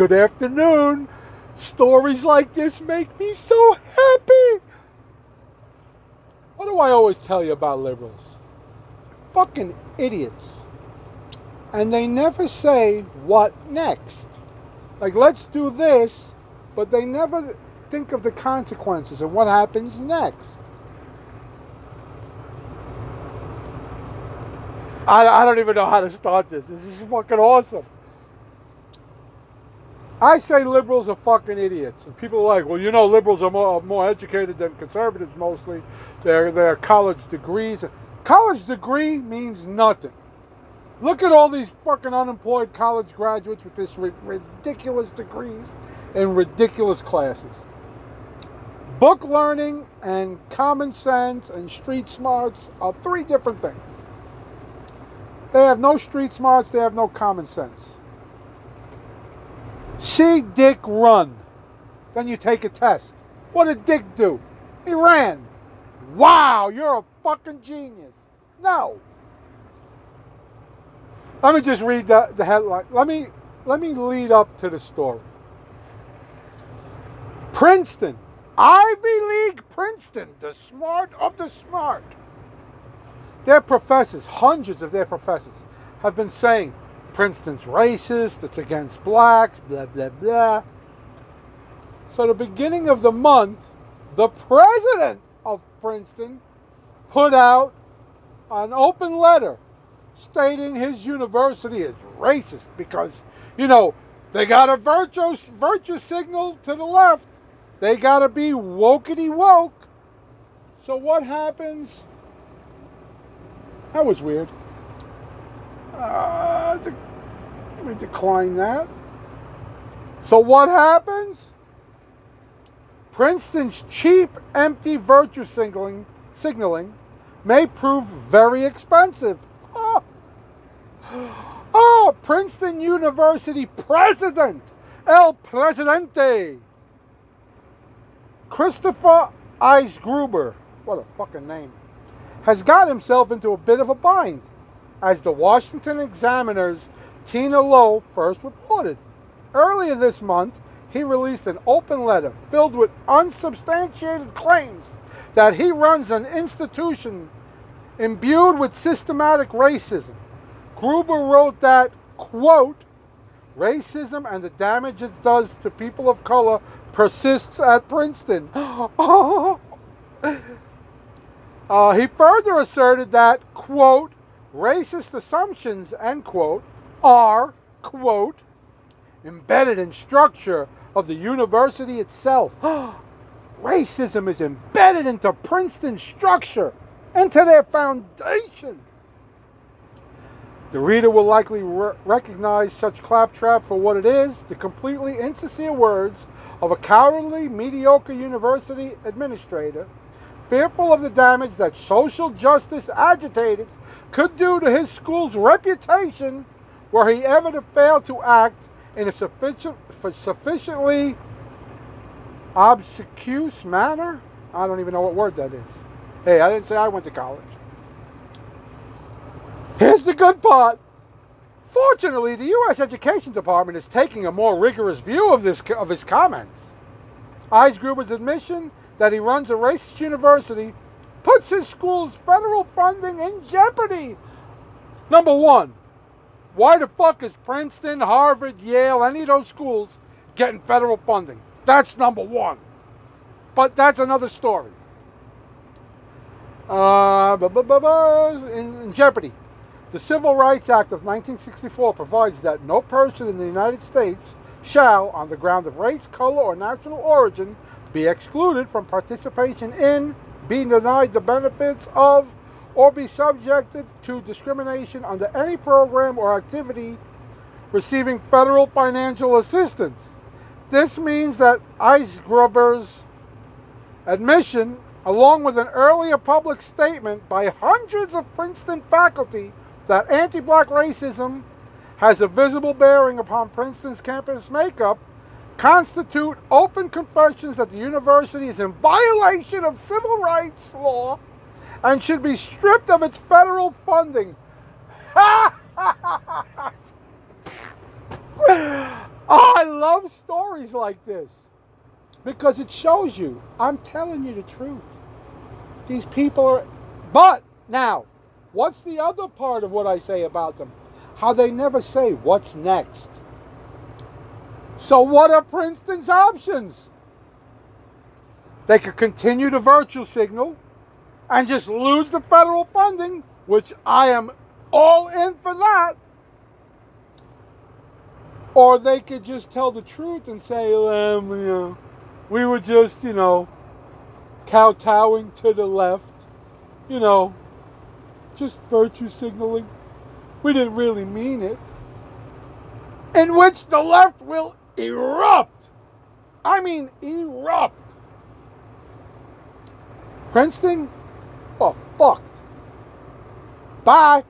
Good afternoon. Stories like this make me so happy. What do I always tell you about liberals? Fucking idiots. And they never say what next. Like, let's do this, but they never think of the consequences and what happens next. I don't even know how to start this. This is fucking awesome. I say liberals are fucking idiots. And people are like, well, you know, liberals are more educated than conservatives mostly. They're college degrees. College degree means nothing. Look at all these fucking unemployed college graduates with this ridiculous degrees in ridiculous classes. Book learning and common sense and street smarts are three different things. They have no street smarts, they have no common sense. See Dick run. Then you take a test. What did Dick do? He ran. Wow, you're a fucking genius. No. Let me just read the headline. Let me lead up to the story. Princeton. Ivy League Princeton. The smart of the smart. Their professors, hundreds of their professors, have been saying Princeton's racist, it's against blacks, blah, blah, blah. So the beginning of the month, the president of Princeton put out an open letter stating his university is racist because, you know, they got a virtue signal to the left. They got to be wokety woke. So what happens? That was weird. Let me decline that. So what happens? Princeton's cheap, empty virtue signaling may prove very expensive. Oh, Princeton University President, El Presidente, Christopher Eisgruber, what a fucking name, has got himself into a bit of a bind, as the Washington Examiner's Tina Lowe first reported. Earlier this month, he released an open letter filled with unsubstantiated claims that he runs an institution imbued with systematic racism. Gruber wrote that, quote, racism and the damage it does to people of color persists at Princeton. He further asserted that, quote, racist assumptions, end quote, are, quote, embedded in structure of the university itself. Racism is embedded into Princeton's structure, into their foundation. The reader will likely recognize such claptrap for what it is, the completely insincere words of a cowardly, mediocre university administrator, fearful of the damage that social justice agitators could do to his school's reputation were he ever to fail to act in a sufficiently obsequious manner. I don't even know what word that is. Hey, I didn't say I went to college. Here's the good part. Fortunately, the U.S. Education Department is taking a more rigorous view of his comments. Eisgruber's admission that he runs a racist university puts his school's federal funding in jeopardy. Number one, why the fuck is Princeton, Harvard, Yale, any of those schools getting federal funding? That's number one. But that's another story. In jeopardy. The Civil Rights Act of 1964 provides that no person in the United States shall, on the ground of race, color, or national origin, be excluded from participation in, be denied the benefits of, or be subjected to discrimination under any program or activity receiving federal financial assistance. This means that Eisgruber's admission, along with an earlier public statement by hundreds of Princeton faculty that anti-black racism has a visible bearing upon Princeton's campus makeup, constitute open confessions that the university is in violation of civil rights law and should be stripped of its federal funding. Oh, I love love stories like this because it shows you, I'm telling you the truth. These people are, but now, what's the other part of what I say about them? How they never say what's next. So what are Princeton's options? They could continue the virtue signal and just lose the federal funding, which I am all in for that. Or they could just tell the truth and say, we were just, kowtowing to the left, just virtue signaling. We didn't really mean it. In which the left will erupt. I mean, erupt. Princeton? Oh, fucked. Bye.